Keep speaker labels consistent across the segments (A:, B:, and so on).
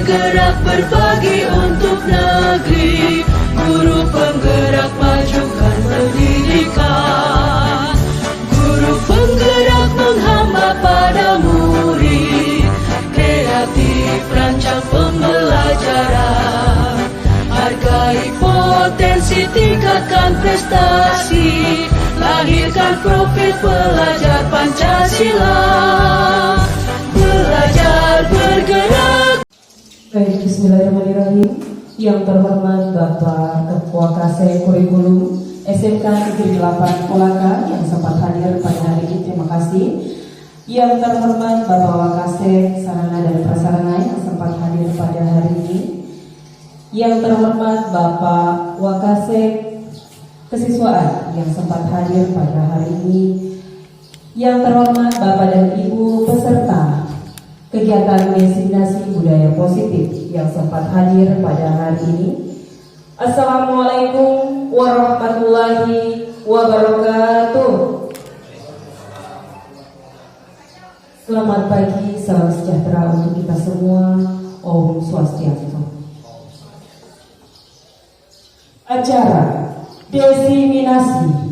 A: bergerak berbagi untuk negeri, guru penggerak majukan pendidikan, guru penggerak menghamba pada murid, kreatif rancang pembelajaran, hargai potensi, tingkatkan prestasi, lahirkan profil pelajar Pancasila, belajar bergerak.
B: Baik, bismillahirrahmanirrahim. Yang terhormat Bapak Ketua Kasek Kurikulum SMK Negeri 8 Kolaka yang sempat hadir pada hari ini, terima kasih. Yang terhormat Bapak Wakasek Sarana dan Prasarana yang sempat hadir pada hari ini. Yang terhormat Bapak Wakasek Kesiswaan yang sempat hadir pada hari ini. Yang terhormat Bapak dan Ibu peserta kegiatan destinasi budaya positif yang sempat hadir pada hari ini. Assalamualaikum warahmatullahi wabarakatuh. Selamat pagi, salam sejahtera untuk kita semua. Om Swastiastu. Acara diseminasi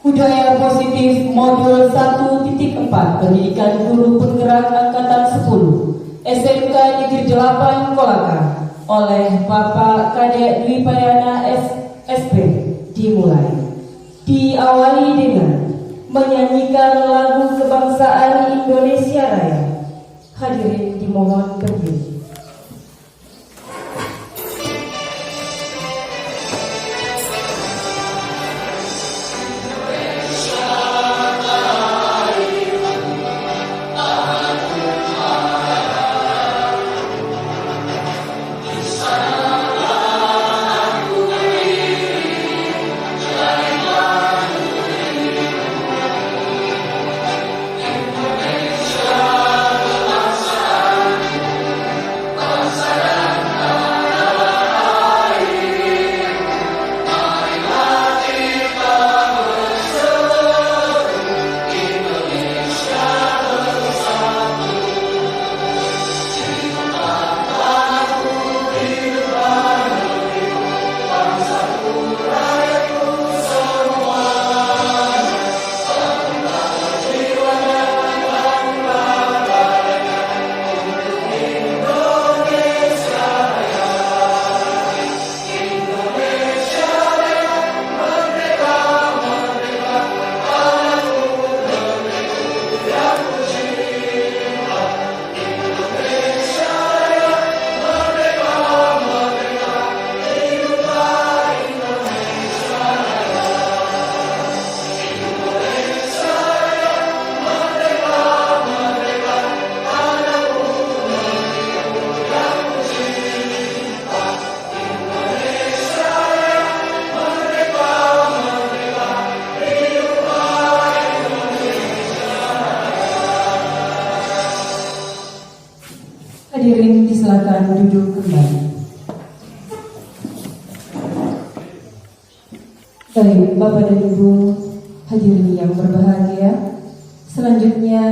B: budaya positif modul 1.4 pendidikan guru penggerak angkatan 10 SMK Negeri 8 Kolaka oleh Bapak Kadek Dwi Payana SP dimulai. Diawali dengan menyanyikan lagu kebangsaan Indonesia Raya. Hadirin dimohon berdiri. Hadirin disilakan duduk kembali. Baik, Bapak dan Ibu hadirin yang berbahagia, selanjutnya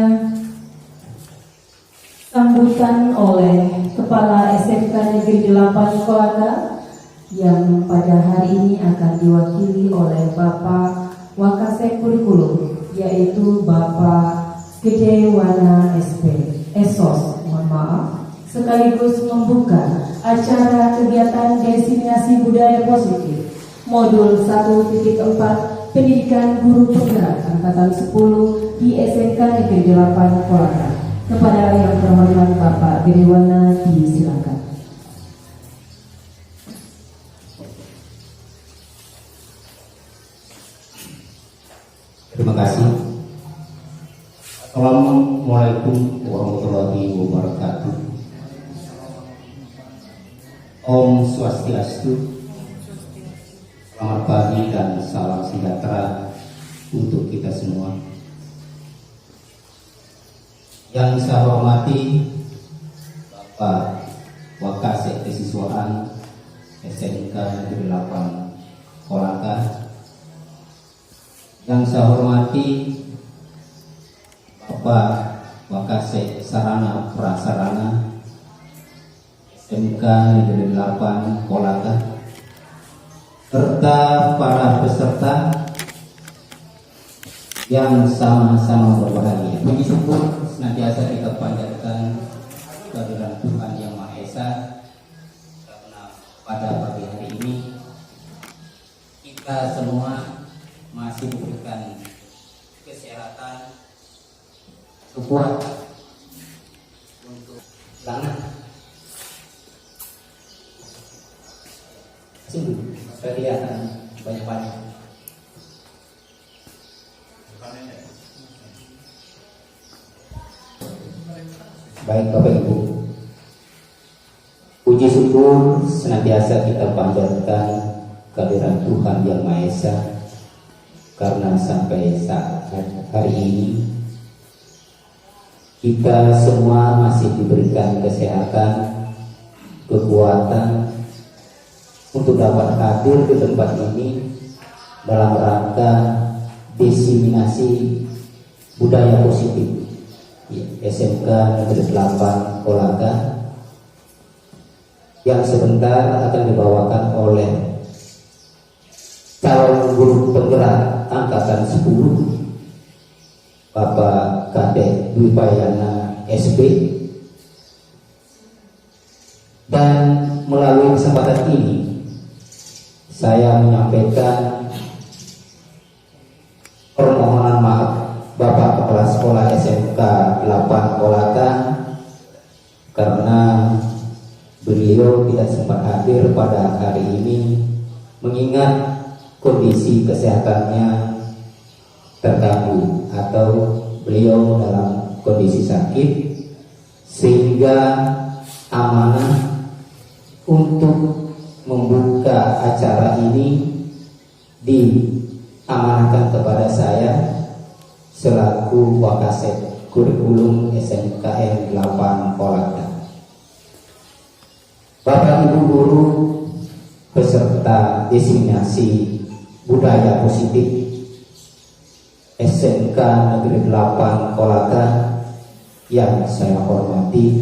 B: sambutan oleh Kepala SMK Negeri 8 Kolaka yang pada hari ini akan diwakili oleh Bapak Wakasek Kurikulum, yaitu Bapak Gede Wana SP Esos, mohon maaf, sekaligus membuka acara kegiatan diseminasi budaya positif modul 1.4 pendidikan guru penggerak angkatan 10 di SMK Negeri 8 Kolaka. Kepada yang terhormat Bapak Giriwana disilakan.
C: Terima kasih. Assalamualaikum warahmatullahi wabarakatuh. Om Swastiastu. Selamat pagi dan salam sejahtera untuk kita semua. Yang saya hormati Bapak Wakasek Kesiswaan SMK Negeri 8 Kolaka. Yang saya hormati Bapak Wakasek Sarana Prasarana Negeri 8 Kolaka, serta para peserta yang sama-sama berbahagia. Puji syukur senantiasa kita panjatkan kehadiran Tuhan Yang Maha Esa, karena pada pagi hari ini kita semua masih diberikan kesehatan, kekuatan untuk langat. Sungguh kelihatan banyak-banyak. Baik Bapak Ibu, puji syukur senantiasa kita panjatkan kehadiran Tuhan Yang Maha Esa, karena sampai saat hari ini kita semua masih diberikan kesehatan, kekuatan untuk dapat hadir di tempat ini dalam rangka diseminasi budaya positif SMK Negeri 8 Kolaka yang sebentar akan dibawakan oleh calon guru penggerak angkatan 10 Bapak Kadek Dwi Payana SP. Dan melalui kesempatan ini saya menyampaikan permohonan maaf Bapak Kepala Sekolah SMK 8 Kolaka, karena beliau tidak sempat hadir pada hari ini mengingat kondisi kesehatannya terganggu atau beliau dalam kondisi sakit, sehingga amanah untuk membuka acara ini diamanahkan kepada saya selaku Wakasek Kurikulum SMKN 8 Kolaka. Bapak Ibu guru peserta diseminasi budaya positif SMK Negeri 8 Kolaka yang saya hormati,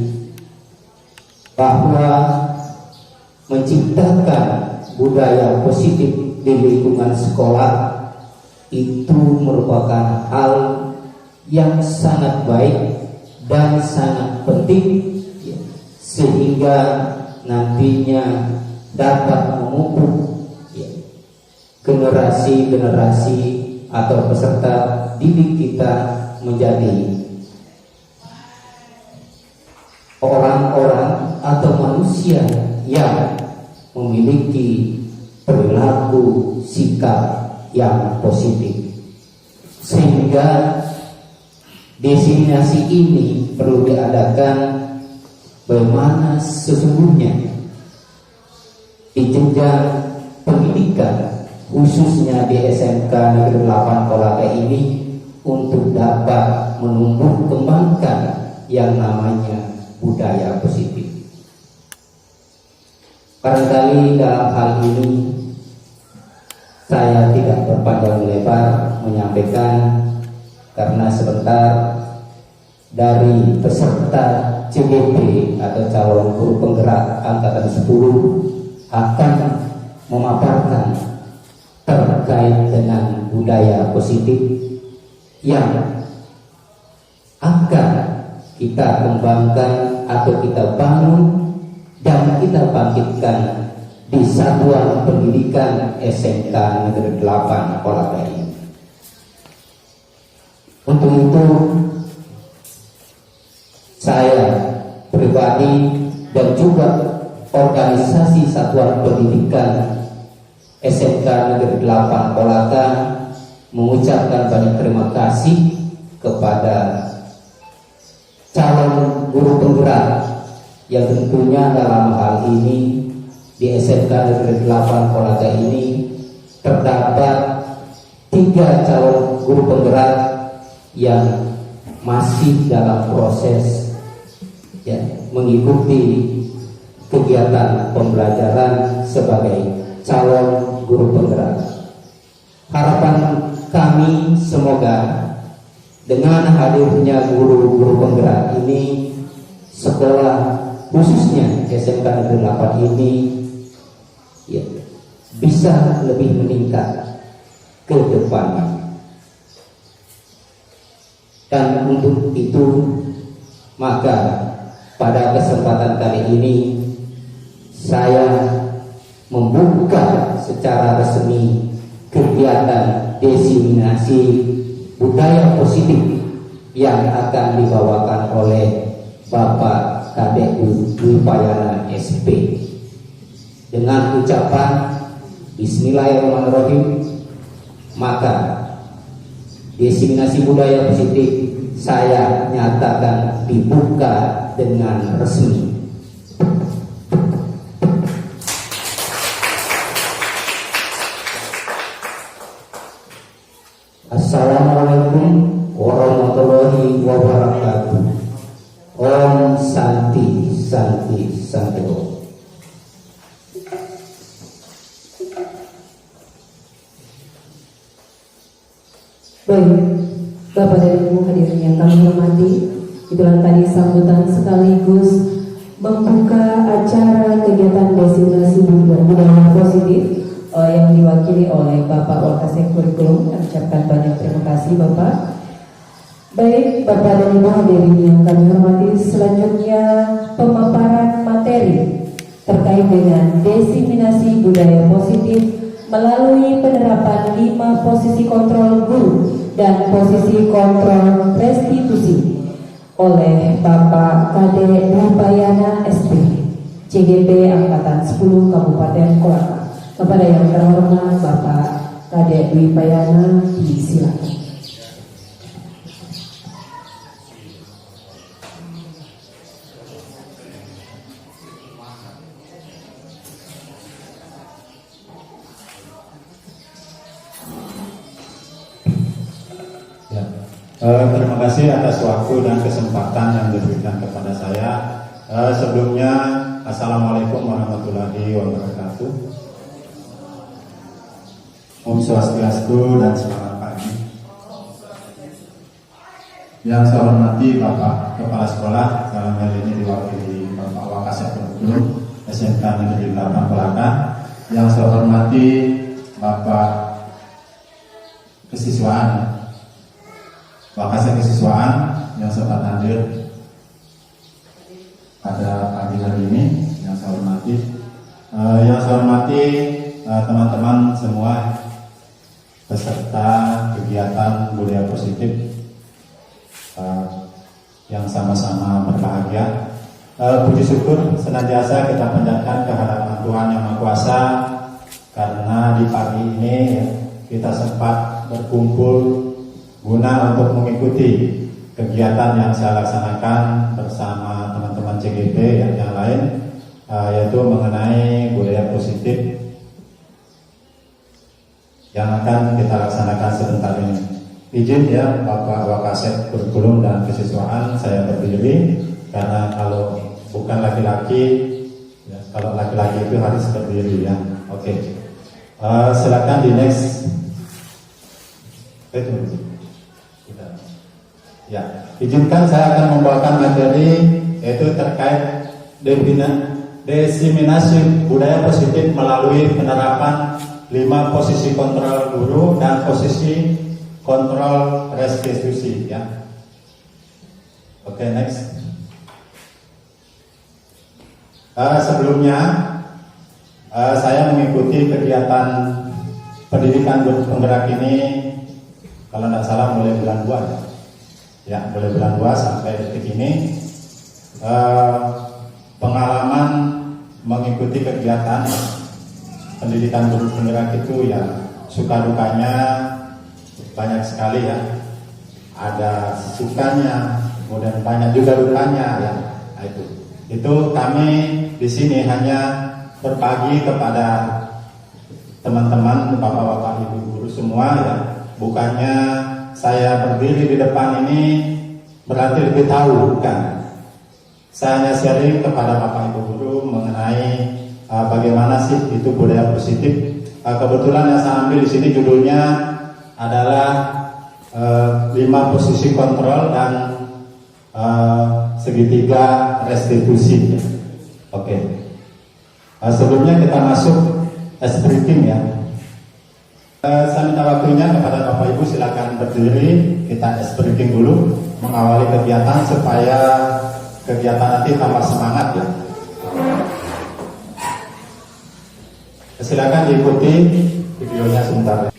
C: bahwa menciptakan budaya positif di lingkungan sekolah itu merupakan hal yang sangat baik dan sangat penting, sehingga nantinya dapat memupuk generasi-generasi atau peserta didik kita menjadi orang-orang atau manusia yang memiliki perilaku sikap yang positif. Sehingga diseminasi ini perlu diadakan bagaimana sesungguhnya di jenjang pendidikan, khususnya di SMK Negeri 8 Kolaka ini, untuk dapat menumbuh kembangkan yang namanya budaya positif. Barangkali dalam hal ini saya tidak berpanjang lebar menyampaikan, karena sebentar dari peserta CGP atau calon guru penggerak angkatan 10 akan memaparkan terkait dengan budaya positif yang akan kita kembangkan atau kita bangun dan kita bangkitkan di Satuan Pendidikan SMK Negeri 8 Kolaka ini. Untuk itu saya pribadi dan juga organisasi Satuan Pendidikan SMK Negeri 8 Kolaka mengucapkan banyak terima kasih kepada calon guru penggerak yang tentunya dalam hal ini di SMK Negeri 8 Kolaka ini terdapat 3 calon guru penggerak yang masih dalam proses mengikuti kegiatan pembelajaran sebagai calon guru penggerak. Harapan kami semoga dengan hadirnya guru-guru penggerak ini, sekolah khususnya SMK Negeri 8 ini ya, bisa lebih meningkat ke depan. Dan untuk itu maka pada kesempatan kali ini saya membuka secara resmi kegiatan diseminasi budaya positif yang akan dibawakan oleh Bapak Kadek Dwi Payana SP dengan ucapan Bismillahirrahmanirrahim. Maka diseminasi budaya positif saya nyatakan dibuka dengan resmi. Assalamualaikum warahmatullahi wabarakatuh. Om Santi Santi Santi Om.
B: Baik, Bapak dan Ibu hadirin yang kami hormati, itulah tadi sambutan sekaligus membuka acara kegiatan diseminasi budaya positif yang diwakili oleh Bapak Wakasek Kurikulum. Kami ucapkan banyak terima kasih Bapak. Baik, Bapak dan Ibu hadirin yang kami hormati, selanjutnya pemaparan materi terkait dengan diseminasi budaya positif melalui penerapan 5 posisi kontrol guru dan posisi kontrol restitusi oleh Bapak Kadek Dwi Payana SP, CGP Angkatan 10 Kabupaten Kolaka. Kepada yang terhormat Bapak Kadek Dwi Payana, disilakan.
D: Terima kasih atas waktu dan kesempatan yang diberikan kepada saya. Sebelumnya, Assalamualaikum warahmatullahi wabarakatuh. Om Swastiastu dan semangat pagi. Yang saya hormati Bapak Kepala Sekolah, dalam hal ini diwakili Bapak Wakasek Kurikulum SMK Negeri 8 Kolaka. Yang saya hormati Bapak Kesiswaan, Wakasek Kesiswaan yang sempat hadir pada pagi hari ini, yang saya hormati, teman-teman semua peserta kegiatan budaya positif yang sama-sama berbahagia. Puji syukur senantiasa kita panjatkan kehadiran Tuhan Yang Maha Kuasa, karena di pagi ini kita sempat berkumpul guna untuk mengikuti kegiatan yang saya laksanakan bersama teman-teman CGP yang lain, yaitu mengenai budaya positif yang akan kita laksanakan sebentar ini. Izin ya Bapak Wakasek Kurikulum dan Kesiswaan, saya berdiri karena kalau bukan laki-laki, ya, kalau laki-laki itu harus berdiri ya. Oke. Silakan di next. Ya, izinkan saya akan membawakan materi yaitu terkait diseminasi budaya positif melalui penerapan 5 posisi kontrol guru dan posisi kontrol restitusi ya. Oke, next. Sebelumnya saya mengikuti kegiatan pendidikan guru penggerak ini kalau tidak salah mulai bulan 2 ya. Ya, mulai bulan 2 sampai detik ini pengalaman mengikuti kegiatan pendidikan guru penggerak itu ya suka dukanya banyak sekali ya. Ada sukanya, kemudian banyak juga dukanya ya. Nah, itu kami di sini hanya berbagi kepada teman-teman, bapak-bapak, ibu guru semua ya. Bukannya saya berdiri di depan ini berarti lebih tahu, bukan. Saya hanya sharing kepada bapak ibu guru mengenai bagaimana sih itu budaya positif. Kebetulan yang saya ambil di sini judulnya adalah 5 posisi kontrol dan segitiga restitusi. Oke. Sebelumnya kita masuk briefing ya. Saya minta waktunya kepada Bapak Ibu, silakan berdiri, kita briefing dulu mengawali kegiatan supaya kegiatan nanti tambah semangat ya. Silakan diikuti videonya sebentar.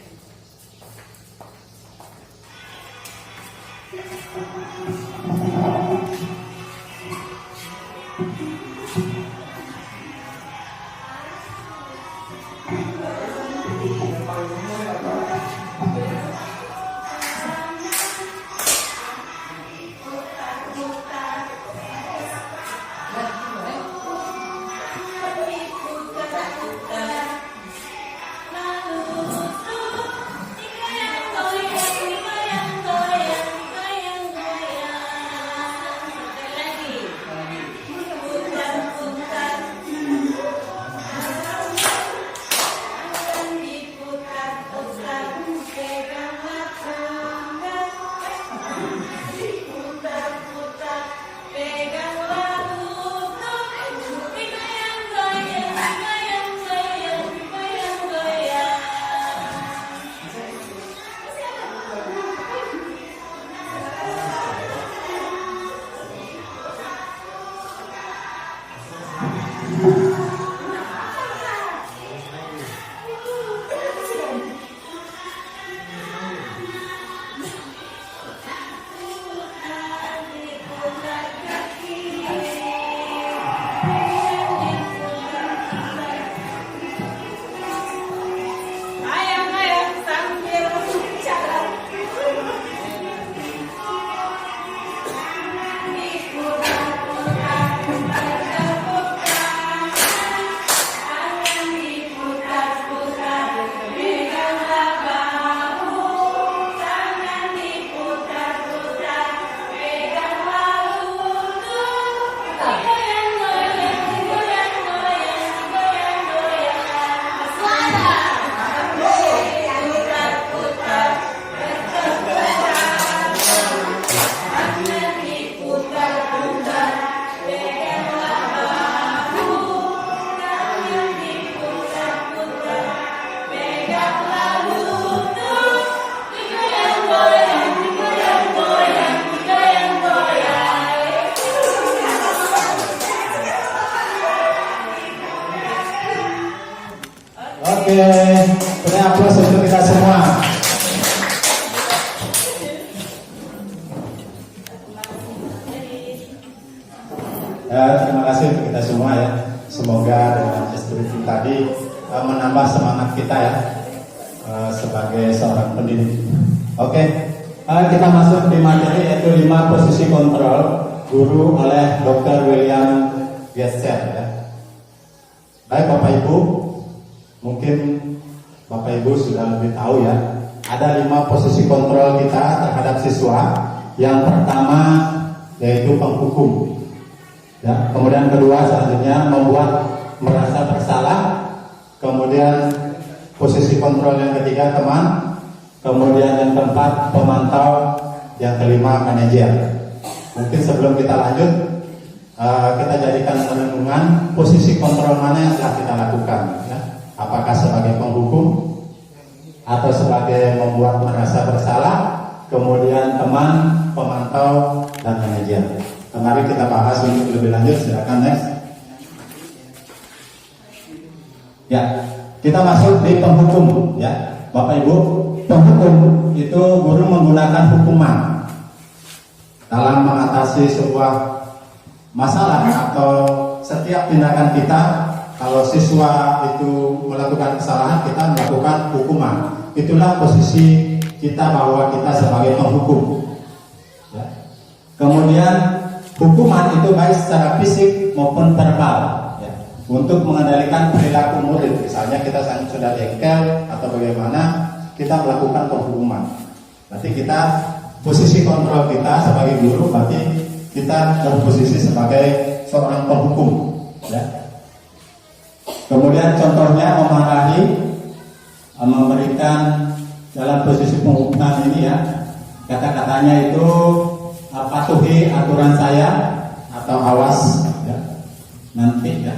D: Oke, beri aplaus untuk kita semua. Terima kasih untuk kita semua ya. Semoga dengan briefing tadi menambah semangat kita ya sebagai seorang pendidik. Oke, kita masuk di materi yaitu 5 posisi kontrol guru oleh Dr. William Gesser ya. Baik Bapak Ibu, mungkin Bapak Ibu sudah lebih tahu ya. Ada 5 posisi kontrol kita terhadap siswa. Yang pertama yaitu penghukum. Ya, kemudian kedua selanjutnya membuat merasa bersalah. Kemudian posisi kontrol yang ketiga teman. Kemudian yang keempat pemantau. Yang kelima manajer. Mungkin sebelum kita lanjut, kita jadikan renungan posisi kontrol mana yang telah kita lakukan. Ya. Apakah sebagai penghukum atau sebagai membuat merasa bersalah, kemudian teman, pemantau, dan manajer. Mari kita bahas untuk lebih lanjut. Silakan next. Ya, kita masuk di penghukum. Ya, Bapak Ibu, penghukum itu guru menggunakan hukuman dalam mengatasi sebuah masalah atau setiap tindakan kita. Kalau siswa itu melakukan kesalahan, kita melakukan hukuman. Itulah posisi kita bahwa kita sebagai penghukum. Ya. Kemudian hukuman itu baik secara fisik maupun verbal ya, untuk mengendalikan perilaku murid. Misalnya kita sudah jengkel atau bagaimana, kita melakukan penghukuman. Berarti kita posisi kontrol kita sebagai guru, berarti kita berposisi sebagai seorang penghukum ya. Kemudian contohnya memarahi, memberikan dalam posisi penghukuman ini ya, kata-katanya itu patuhi aturan saya atau awas ya. nanti ya.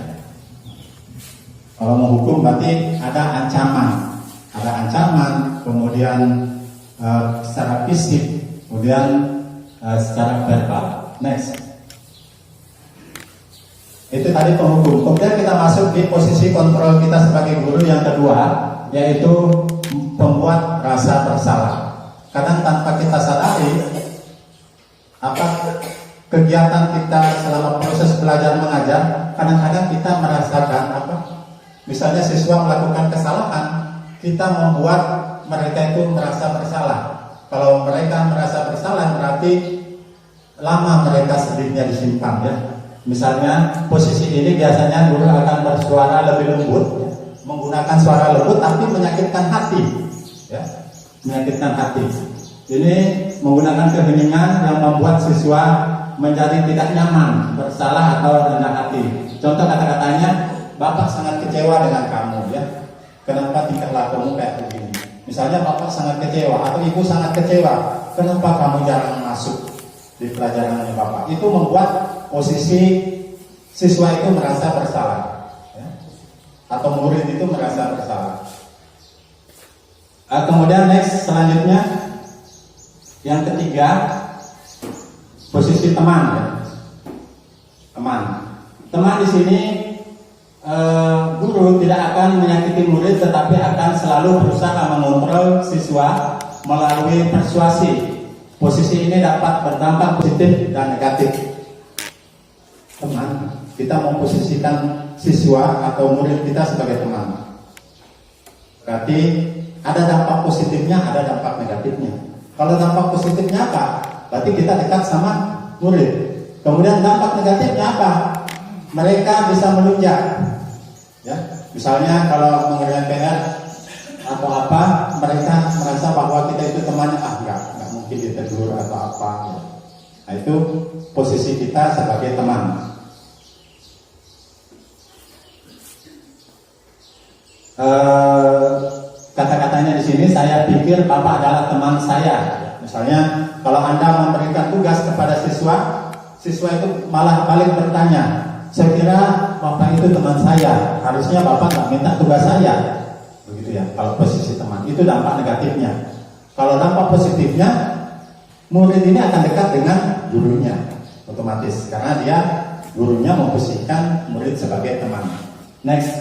D: Kalau menghukum berarti ada ancaman, kemudian secara fisik, kemudian secara verbal. Next, itu tadi penghukum. Kemudian kita masuk di posisi kontrol kita sebagai guru yang kedua, yaitu membuat rasa bersalah. Kadang tanpa kita sadari, kegiatan kita selama proses belajar mengajar, kadang-kadang kita merasakan misalnya siswa melakukan kesalahan, kita membuat mereka itu merasa bersalah. Kalau mereka merasa bersalah, berarti lama mereka sedihnya disimpan ya. Misalnya posisi ini biasanya guru akan bersuara lebih lembut, ya. Menggunakan suara lembut tapi menyakitkan hati, ya. Menyakitkan hati. Ini menggunakan keheningan yang membuat siswa menjadi tidak nyaman, bersalah atau rendah hati. Contoh kata-katanya, Bapak sangat kecewa dengan kamu ya. Kenapa tingkah lakumu kayak begini? Misalnya Bapak sangat kecewa atau Ibu sangat kecewa. Kenapa kamu jarang masuk di pelajaran Bapak? Itu membuat posisi siswa itu merasa bersalah ya. Atau murid itu merasa bersalah. Kemudian next selanjutnya yang ketiga, posisi teman ya. Teman di sini guru tidak akan menyakiti murid, tetapi akan selalu berusaha mengontrol siswa melalui persuasi. Posisi ini dapat berdampak positif dan negatif. Teman, kita memposisikan siswa atau murid kita sebagai teman. Berarti ada dampak positifnya, ada dampak negatifnya. Kalau dampak positifnya apa? Berarti kita dekat sama murid. Kemudian dampak negatifnya apa? Mereka bisa melunjak. Ya, misalnya kalau mengerjakan PR atau apa, mereka merasa bahwa kita itu temannya, nggak mungkin ditegur atau apa. Ya. Nah itu posisi kita sebagai teman. Kata-katanya di sini, saya pikir Bapak adalah teman saya. Misalnya kalau Anda memberikan tugas kepada siswa itu malah balik bertanya, saya kira Bapak itu teman saya, harusnya Bapak nggak minta tugas saya, begitu ya. Kalau posisi teman, itu dampak negatifnya. Kalau dampak positifnya, murid ini akan dekat dengan gurunya, otomatis, karena dia gurunya memposisikan murid sebagai teman. Next,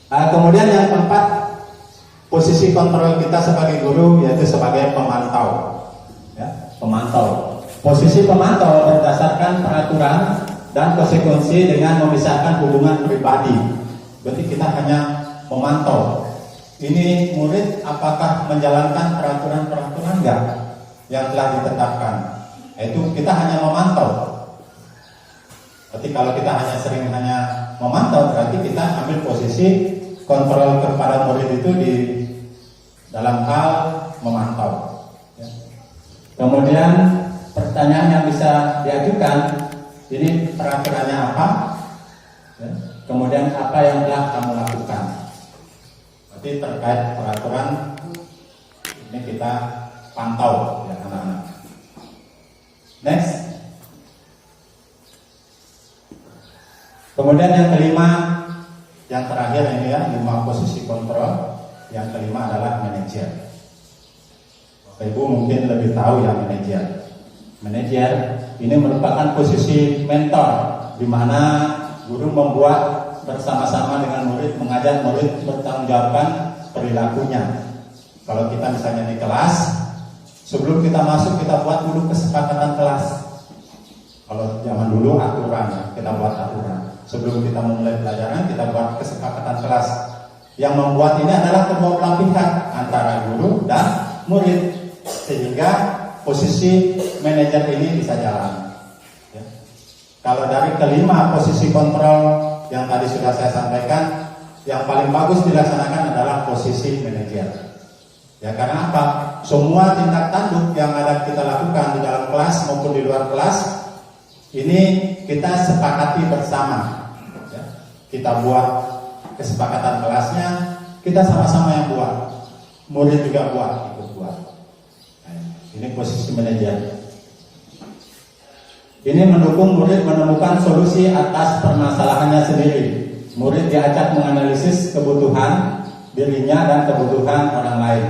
D: kemudian yang keempat, posisi kontrol kita sebagai guru yaitu sebagai pemantau, ya, pemantau. Posisi pemantau berdasarkan peraturan dan konsekuensi dengan memisahkan hubungan pribadi. Berarti kita hanya memantau. Ini murid apakah menjalankan peraturan-peraturan enggak yang telah ditetapkan. Itu kita hanya memantau. Berarti kalau kita hanya memantau, berarti kita ambil posisi kontrol kepada murid itu di dalam hal memantau. Ya. Kemudian pertanyaan yang bisa diajukan, ini peraturannya apa? Ya. Kemudian apa yang telah kamu lakukan? Berarti terkait peraturan ini kita pantau ya anak-anak. Next. Kemudian yang kelima, yang terakhir ini ya, 5 posisi kontrol. Yang kelima adalah manajer. Bapak Ibu mungkin lebih tahu ya manajer. Manajer ini merupakan posisi mentor, di mana guru membuat bersama-sama dengan murid, mengajak murid bertanggungjawabkan perilakunya. Kalau kita misalnya di kelas, sebelum kita masuk kita buat dulu kesepakatan kelas. Kalau zaman dulu aturan, kita buat aturan. Sebelum kita memulai pelajaran, kita buat kesepakatan kelas. Yang membuat ini adalah kedua belah pihak antara guru dan murid, sehingga posisi manajer ini bisa jalan. Ya. Kalau dari kelima posisi kontrol yang tadi sudah saya sampaikan, yang paling bagus dilaksanakan adalah posisi manajer. Ya, karena apa? Semua tindak tanduk yang ada kita lakukan di dalam kelas maupun di luar kelas, ini kita sepakati bersama. Ya. Kita buat kesepakatan kelasnya, kita sama-sama yang buat. Murid juga ikut buat. Nah, ini posisi manajer. Ini mendukung murid menemukan solusi atas permasalahannya sendiri. Murid diajak menganalisis kebutuhan dirinya dan kebutuhan orang lain.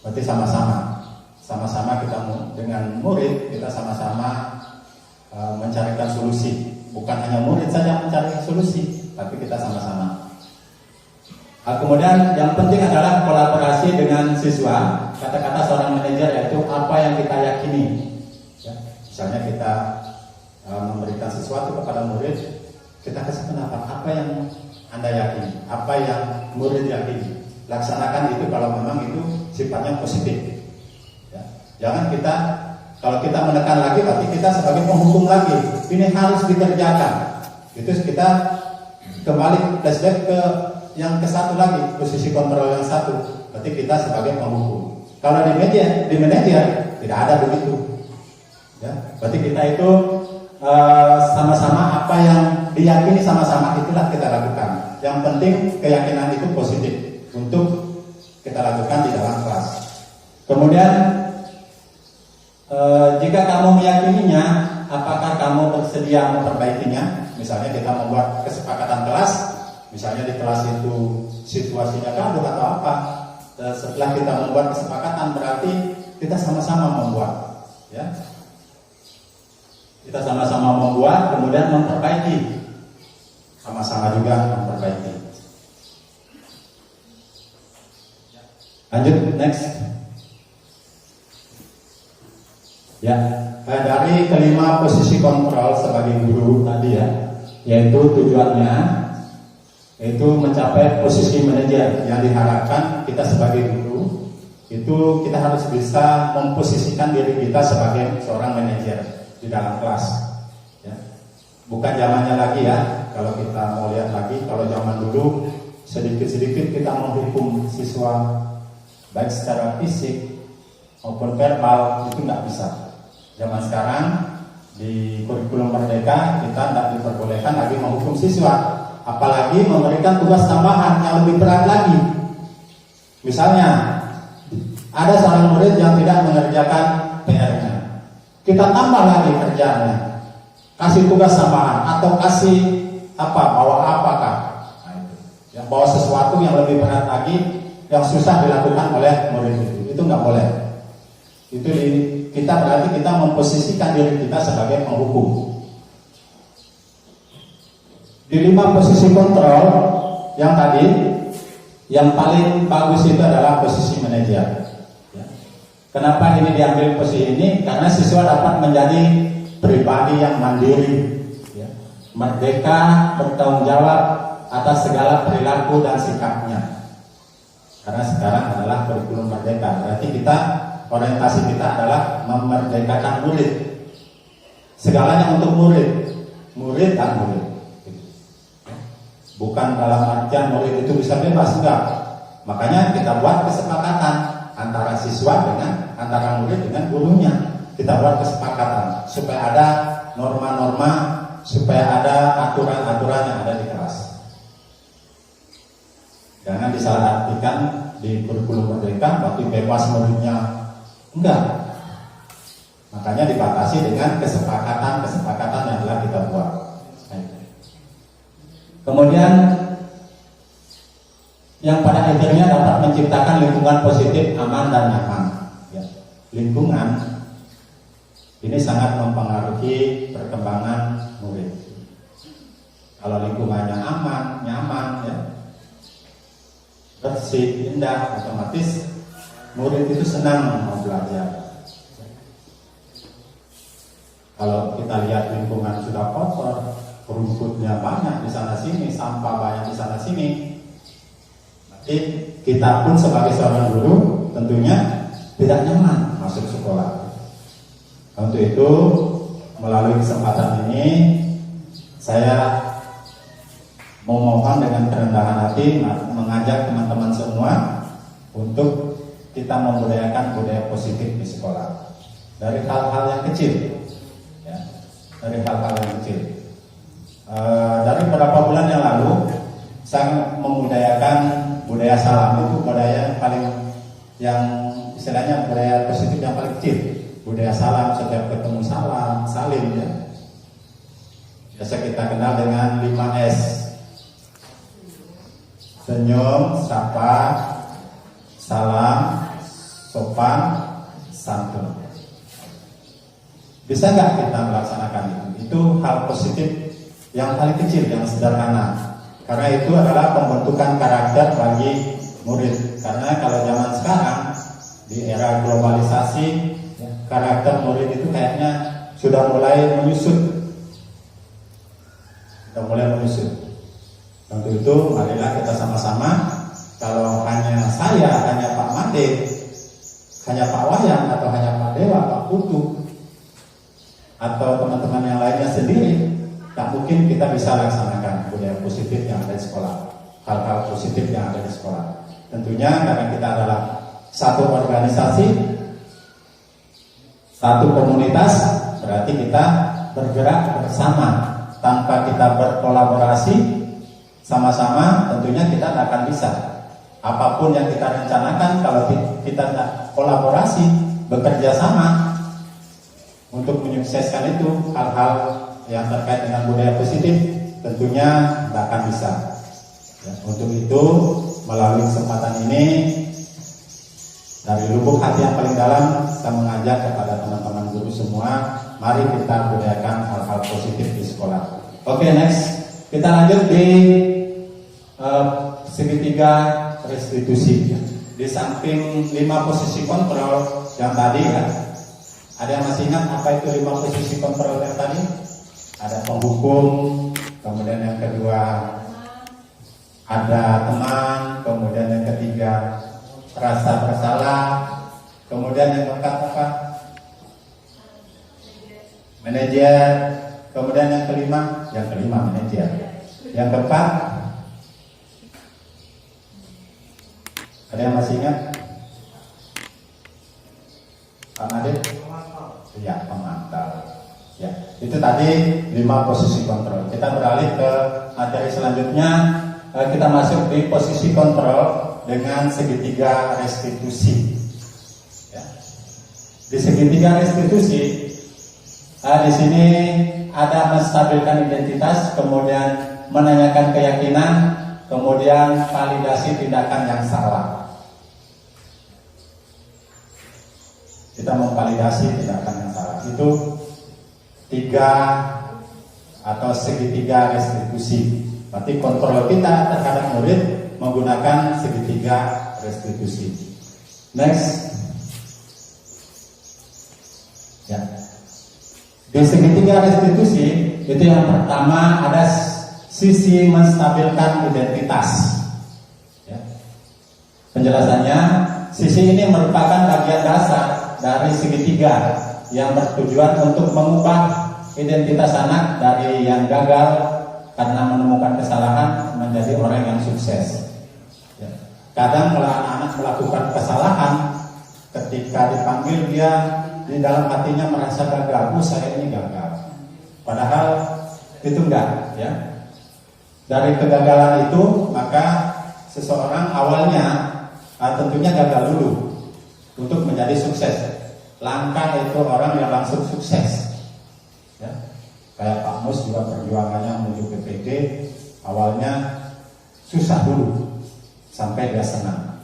D: Berarti sama-sama kita dengan murid, kita sama-sama mencarikan solusi. Bukan hanya murid saja mencari solusi, tapi kita sama-sama. Kemudian yang penting adalah kolaborasi dengan siswa. Kata-kata seorang manajer yaitu apa yang kita yakini. Ya, misalnya kita memberikan sesuatu kepada murid, kita kasih pendapat apa yang Anda yakini, apa yang murid yakini. Laksanakan itu kalau memang itu sifatnya positif. Ya. Jangan kalau kita menekan lagi, berarti kita sebagai penghukum lagi. Ini harus dikerjakan. Itu kita kembali flashback ke yang ke satu lagi, posisi kontrol yang satu. Berarti kita sebagai penghukum. Kalau di manajer tidak ada begitu. Ya. Berarti kita itu sama-sama apa yang diyakini sama-sama itulah kita lakukan. Yang penting keyakinan itu positif untuk kita lakukan di dalam kelas. Kemudian jika kamu meyakininya, apakah kamu bersedia memperbaikinya? Misalnya kita membuat kesepakatan kelas, misalnya di kelas itu situasinya gaduh atau apa. Setelah kita membuat kesepakatan berarti kita sama-sama membuat, ya. Kita sama-sama membuat, kemudian memperbaiki. Sama-sama juga memperbaiki. Lanjut, next. Ya, dari kelima posisi kontrol sebagai guru tadi ya, yaitu tujuannya yaitu mencapai posisi manajer. Yang diharapkan kita sebagai guru itu kita harus bisa memposisikan diri kita sebagai seorang manajer di dalam kelas, ya. Bukan zamannya lagi ya. Kalau kita mau lihat lagi, kalau zaman dulu sedikit-sedikit kita menghukum siswa, baik secara fisik maupun verbal, itu nggak bisa. Zaman sekarang di kurikulum Merdeka kita tidak diperbolehkan lagi menghukum siswa, apalagi memberikan tugas tambahan yang lebih berat lagi. Misalnya ada seorang murid yang tidak mengerjakan PR-nya, kita tambah lagi kerjaannya, kasih tugas tambahan atau kasih bawa apakah, yang bawa sesuatu yang lebih berat lagi yang susah dilakukan oleh murid itu nggak boleh. Itu kita berarti kita memposisikan diri kita sebagai penghukum. Di 5 posisi kontrol yang tadi, yang paling bagus itu adalah posisi manajer. Ya. Kenapa ini diambil posisi ini? Karena siswa dapat menjadi pribadi yang mandiri, ya. Merdeka bertanggung jawab atas segala perilaku dan sikapnya. Karena sekarang adalah kurikulum Merdeka, berarti orientasi kita adalah memerdekakan murid. Segalanya untuk murid dan murid. Bukan dalam artian murid itu bisa bebas, enggak. Makanya kita buat kesepakatan antara siswa antara murid dengan gurunya. Kita buat kesepakatan supaya ada norma-norma, supaya ada aturan-aturan yang ada di kelas. Jangan disalahartikan di kurikulum Merdeka berarti bebas muridnya. Enggak. Makanya dibatasi dengan kesepakatan yang telah kita buat. Kemudian yang pada akhirnya dapat menciptakan lingkungan positif, aman dan nyaman. Ya. Lingkungan ini sangat mempengaruhi perkembangan murid. Kalau lingkungannya aman, nyaman, ya, bersih, indah, otomatis murid itu senang mau belajar. Kalau kita lihat lingkungan sudah kotor, rumputnya banyak di sana sini, sampah banyak di sana sini, berarti kita pun sebagai seorang guru tentunya tidak nyaman masuk sekolah. Untuk itu melalui kesempatan ini saya memohon dengan kerendahan hati mengajak teman-teman semua untuk kita membudayakan budaya positif di sekolah dari hal-hal yang kecil, ya, dari hal-hal yang kecil. Dari beberapa bulan yang lalu saya membudayakan budaya salam. Itu budaya yang paling, yang istilahnya budaya positif yang paling kecil, budaya salam, setiap ketemu salam, salim ya. Biasa kita kenal dengan 5S. Senyum, sapa, salam, sopan, santun. Bisa nggak kita melaksanakan itu? Itu hal positif yang paling kecil, yang sederhana. Karena itu adalah pembentukan karakter bagi murid. Karena kalau zaman sekarang di era globalisasi, karakter murid itu kayaknya sudah mulai menyusut. Sudah mulai menyusut. Untuk itu, marilah kita sama-sama. Kalau hanya saya, hanya Pak Made, hanya Pak Wayan, atau hanya Pak Dewa, Pak Putu, atau teman-teman yang lainnya sendiri, tak mungkin kita bisa laksanakan budaya positif yang ada di sekolah, hal-hal positif yang ada di sekolah. Tentunya karena kita adalah satu organisasi, satu komunitas, berarti kita bergerak bersama. Tanpa kita berkolaborasi sama-sama, tentunya kita tak akan bisa. Apapun yang kita rencanakan, kalau kita tak kolaborasi, bekerja sama untuk menyukseskan itu, hal-hal yang terkait dengan budaya positif, tentunya tak akan bisa. Ya, untuk itu, melalui kesempatan ini, dari lubuk hati yang paling dalam, saya mengajak kepada teman-teman guru semua, mari kita budayakan hal-hal positif di sekolah. Oke, next. Kita lanjut di segitiga restitusi. Di samping 5 posisi kontrol yang tadi kan, ada yang masih ingat apa itu 5 posisi kontrol yang tadi? Ada penghukum, kemudian yang kedua ada teman, kemudian yang ketiga rasa bersalah, kemudian yang keempat apa? Manajer, kemudian yang kelima manajer, yang keempat ada yang masih ingat? Pak Nadif? Ya, pemantau. Ya, itu tadi 5 posisi kontrol. Kita beralih ke materi selanjutnya. Kita masuk di posisi kontrol dengan segitiga restitusi. Ya. Di segitiga restitusi, di sini ada menstabilkan identitas, kemudian menanyakan keyakinan, kemudian validasi tindakan yang salah. Kita memvalidasi tindakan yang salah. Itu 3 atau segitiga restitusi. Berarti kontrol kita terhadap murid menggunakan segitiga restitusi. Next. Ya. Di segitiga restitusi itu yang pertama ada sisi menstabilkan identitas. Ya. Penjelasannya, sisi ini merupakan bagian dasar dari segitiga yang bertujuan untuk mengubah identitas anak dari yang gagal karena menemukan kesalahan menjadi orang yang sukses. Ya. Kadang kalau anak-anak melakukan kesalahan, ketika dipanggil dia di dalam hatinya merasa gagal, saya ini gagal. Padahal itu enggak, ya. Dari kegagalan itu maka seseorang awalnya tentunya gagal dulu untuk menjadi sukses. Langkah itu orang yang langsung sukses. Ya. Kayak Pak Mus juga perjuangannya menuju PPD awalnya susah dulu sampai dia senang.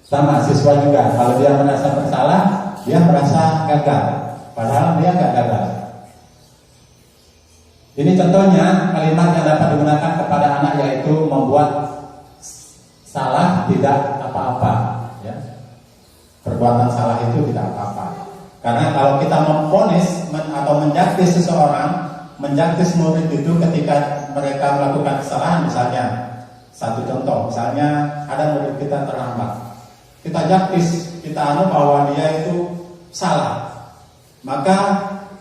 D: Sama siswa juga, kalau dia merasa bersalah, dia merasa gagal, padahal dia nggak gagal. Ini contohnya kalimat yang dapat digunakan kepada anak, yaitu membuat salah tidak apa-apa. Ya. Perbuatan salah itu tidak apa-apa. Karena kalau kita memvonis atau menjaktis seseorang, menjaktis murid itu ketika mereka melakukan kesalahan, misalnya satu contoh, misalnya ada murid kita terlambat, kita jaktis, kita bahwa dia itu salah, maka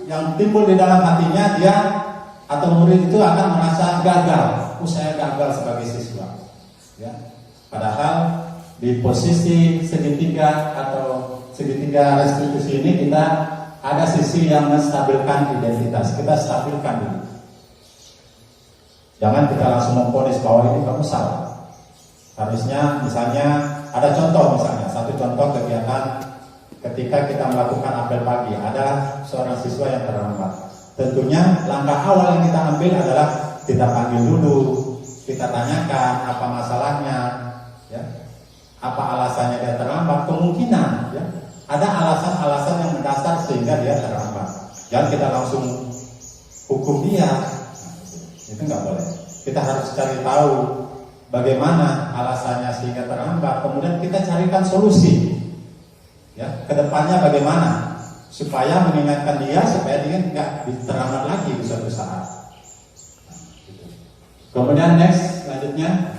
D: yang timbul di dalam hatinya dia atau murid itu akan merasa gagal. Saya gagal sebagai siswa. Ya. Padahal di posisi segitiga atau segitiga restitusi ini kita ada sisi yang menstabilkan identitas. Kita stabilkan dulu. Jangan kita langsung memvonis bahwa ini kamu salah. Harusnya misalnya ada contoh, misalnya satu contoh kegiatan ketika kita melakukan apel pagi, ada seorang siswa yang terlambat. Tentunya langkah awal yang kita ambil adalah kita panggil dulu, kita tanyakan apa masalahnya, ya, apa alasannya dia terlambat. Kemungkinan ya, ada alasan-alasan yang mendasar sehingga dia terlambat. Jangan kita langsung hukum dia, itu nggak boleh. Kita harus cari tahu bagaimana alasannya sehingga terlambat, kemudian kita carikan solusi. Ya, kedepannya bagaimana supaya mengingatkan dia supaya dia nggak terlambat lagi di suatu saat. Kemudian next selanjutnya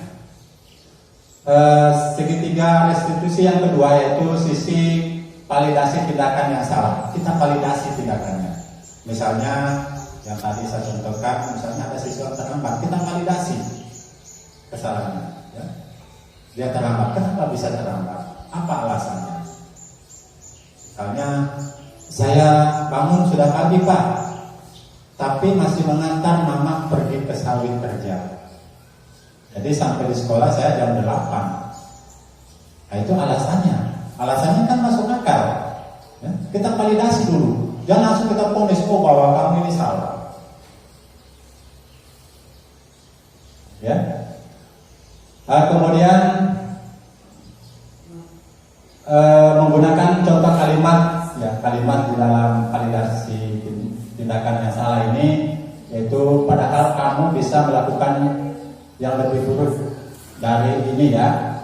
D: segitiga restitusi yang kedua yaitu sisi validasi tindakan yang salah. Kita validasi tindakannya. Misalnya yang tadi saya contohkan, misalnya ada siswa terlambat, kita validasi kesalahannya. Ya. Dia terlambat, kenapa bisa terlambat? Apa alasannya? Misalnya saya bangun sudah pagi Pak, tapi masih mengantar mama pergi ke sawit kerja. Jadi sampai di sekolah saya jam 8. Nah itu alasannya. Alasannya kan masuk akal. Ya, kita validasi dulu. Jangan langsung kita ponis, oh bahwa kamu ini salah. Ya. Kemudian menggunakan contoh kalimat, ya kalimat di dalam validasi tindakan yang salah ini, yaitu padahal kamu bisa melakukan yang lebih buruk dari ini ya.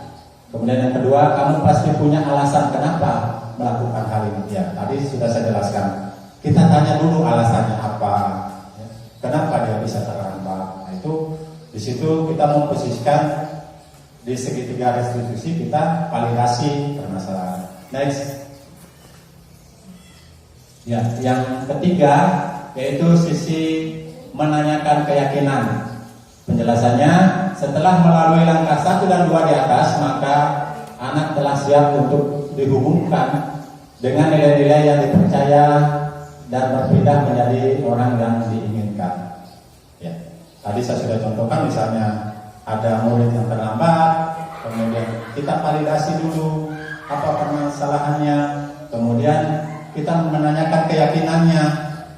D: Kemudian yang kedua, kamu pasti punya alasan kenapa melakukan hal ini. Ya, tadi sudah saya jelaskan. Kita tanya dulu alasannya apa, ya. Kenapa dia bisa terlambat. Nah itu di situ kita memposisikan di segitiga restitusi, kita validasi permasalahan. Next. Ya, yang ketiga yaitu sisi menanyakan keyakinan. Penjelasannya, setelah melalui langkah 1 dan 2 di atas, maka anak telah siap untuk dihubungkan dengan nilai-nilai yang dipercaya dan berpindah menjadi orang yang diinginkan. Ya, tadi saya sudah contohkan, misalnya ada murid yang terlambat, kemudian kita validasi dulu apa permasalahannya, kemudian kita menanyakan keyakinannya.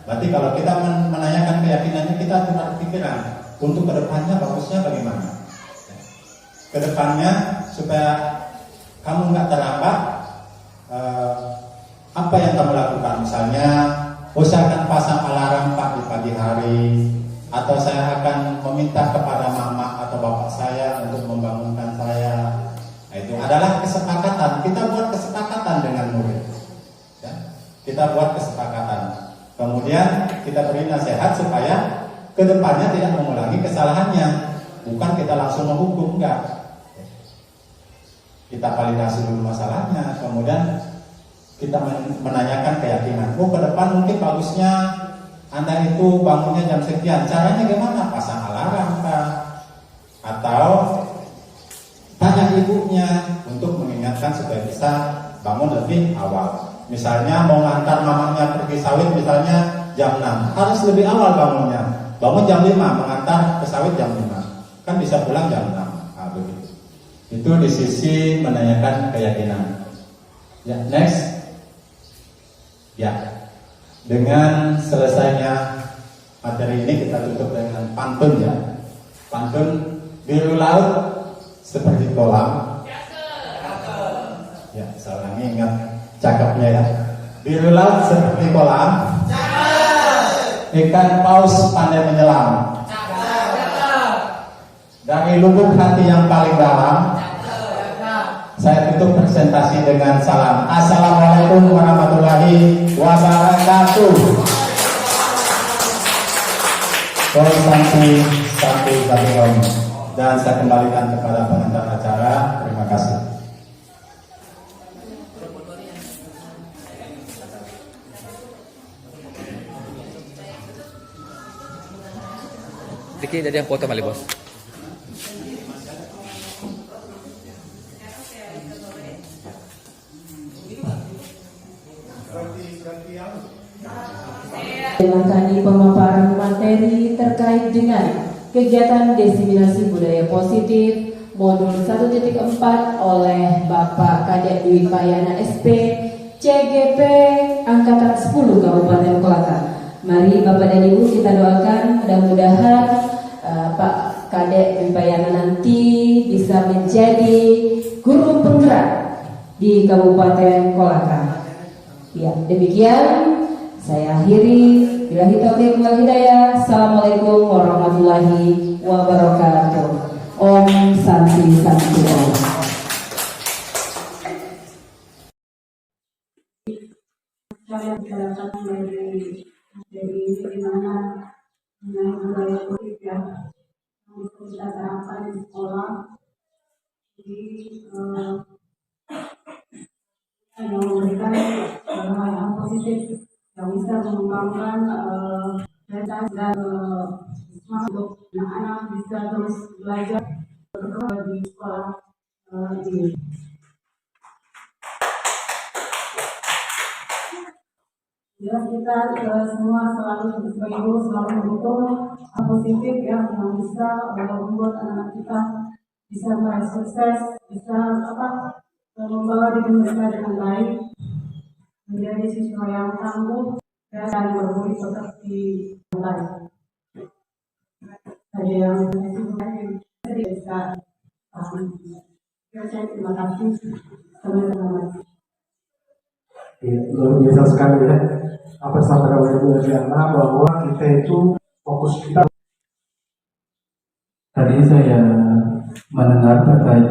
D: Berarti kalau kita menanyakan keyakinannya, kita tukar pikiran untuk kedepannya bagusnya bagaimana. Kedepannya supaya kamu nggak terlambat, apa yang kamu lakukan? Misalnya, saya akan pasang alarm Pak di pagi hari, atau saya akan meminta kepada mama atau bapak saya untuk membangunkan saya. Nah, itu adalah kesepakatan. Kita buat kesepakatan dengan murid. Ya? Kita buat kesepakatan. Kemudian kita beri nasihat supaya kedepannya tidak mengulangi kesalahannya. Bukan kita langsung menghukum, enggak. Kita validasi dulu masalahnya, kemudian kita menanyakan keyakinan. Oh, ke depan mungkin bagusnya Anda itu bangunnya jam sekian. Caranya gimana? Pasang alarm Pak. Atau tanya ibunya untuk mengingatkan supaya bisa bangun lebih awal. Misalnya mau ngantar mamanya pergi sawit misalnya jam 6, harus lebih awal bangunnya. Bangun jam 5, mengantar ke sawit jam 5. Kan bisa pulang jam 6. Nah, begitu. Itu di sisi menanyakan keyakinan. Ya, next. Ya. Dengan selesainya materi ini kita tutup dengan pantun ya. Pantun, biru laut seperti kolam. Ya, saya ulangi, ingat cakepnya ya. Biru laut seperti kolam. Ikan paus pandai menyelam. Dari lubuk hati yang paling dalam. Saya tutup presentasi dengan salam. Assalamualaikum warahmatullahi wabarakatuh. Dan saya kembalikan kepada pengantar acara. Terima kasih.
E: Diki jadi yang foto kali bos.
B: Adalah tadi pemaparan materi terkait dengan kegiatan diseminasi budaya positif modul 1.4 oleh Bapak Kadek Dwi Payana SP CGP Angkatan 10 Kabupaten Kolaka. Mari Bapak dan Ibu kita doakan mudah-mudahan Pak Kadek Dwi Payana nanti bisa menjadi guru penggerak di Kabupaten Kolaka. Ya, demikian saya akhiri. Billahi taufiq wal hidayah. Assalamualaikum warahmatullahi wabarakatuh. Om Santi Santi Om.
E: Saya bicarakan dari di mana mengenai budaya politik ya, yang bisa kita terapkan di sekolah. Jadi yang memberikan hal yang positif yang bisa mengembangkan mental dan semangat untuk anak-anak bisa terus belajar di sekolah ini. Ya, kita semua selalu sebagai guru selalu mendukung positif ya yang bisa membuat anak kita bisa meraih sukses, bisa membawa diri mereka dengan baik, menjadi siswa yang tangguh dan berbudi pekerti yang baik. Ada yang bisa terima kasih teman-teman.
F: Luar biasa sekali ya apa yang disampaikan oleh Bu Adriana, bahwa kita itu fokus kita.
G: Tadi saya mendengar terkait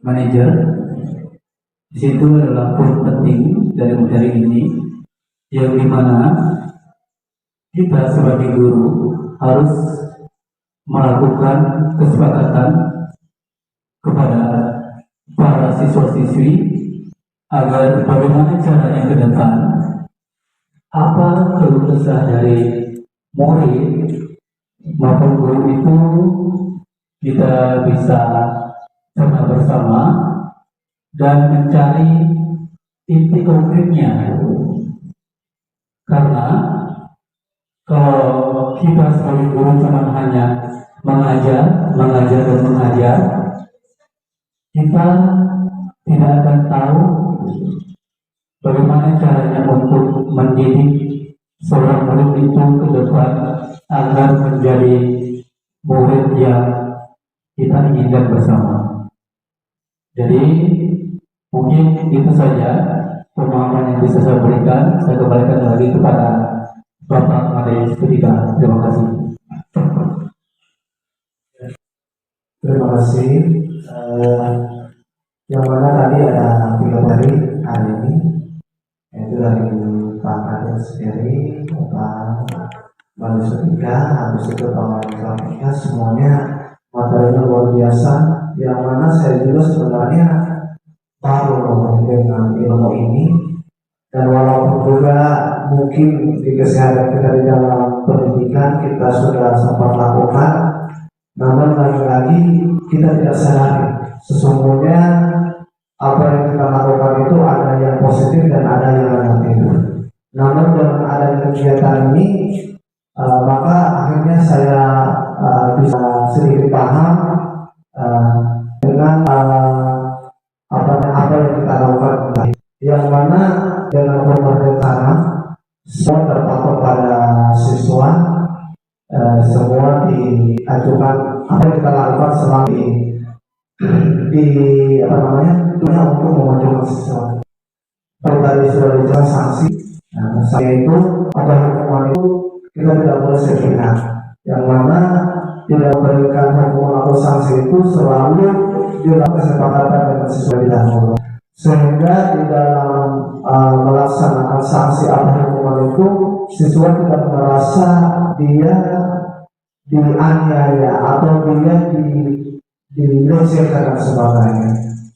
G: manajer. Di situ adalah poin penting dari materi ini, yang dimana kita sebagai guru harus melakukan kesepakatan kepada para siswa-siswi agar bagaimana caranya ke depan, apa keluh kesah dari murid maupun guru itu kita bisa cerna bersama dan mencari inti konkretnya. Karena kalau kita sebagai guru cuma hanya mengajar dan mengajar, kita tidak akan tahu bagaimana caranya untuk mendidik seorang murid itu ke depan agar menjadi murid yang kita inginkan bersama. Jadi mungkin itu saja pemahaman yang bisa saya berikan. Saya kembalikan lagi kepada Bapak Made Setika. Terima kasih.
F: Terima kasih. Yang mana tadi ada 3 dari hari ini, yaitu dari Pak Kadek sendiri, Bapak Made Setika, habis itu Pak Made Setika, semuanya materinya luar biasa. Yang mana saya juga sebenarnya baru dengan ilmu ini, dan walaupun juga mungkin di kesehatan kita di dalam pendidikan kita sudah sempat lakukan, namun lagi-lagi kita tidak sadari sesungguhnya apa yang kita lakukan itu ada yang positif dan ada yang negatif. Namun dengan adanya kegiatan ini maka akhirnya saya bisa sedikit paham dengan apa yang kita lakukan, yang mana dengan pemberitahuan semua terpatok pada siswa, semua diajukan apa yang kita lakukan selama untuk memajukan siswa. Kalau tadi sudah dijelaskan sanksi, saya itu ada hukuman itu kita tidak boleh sepihak, yang mana tidak memberikan hukuman atau sanksi itu selalu dilakukan kesepakatan dengan siswa di dahulu, sehingga di dalam melaksanakan sanksi atau hukuman itu siswa tidak merasa dia dianiaya atau dia dilecehkan dan sebagainya,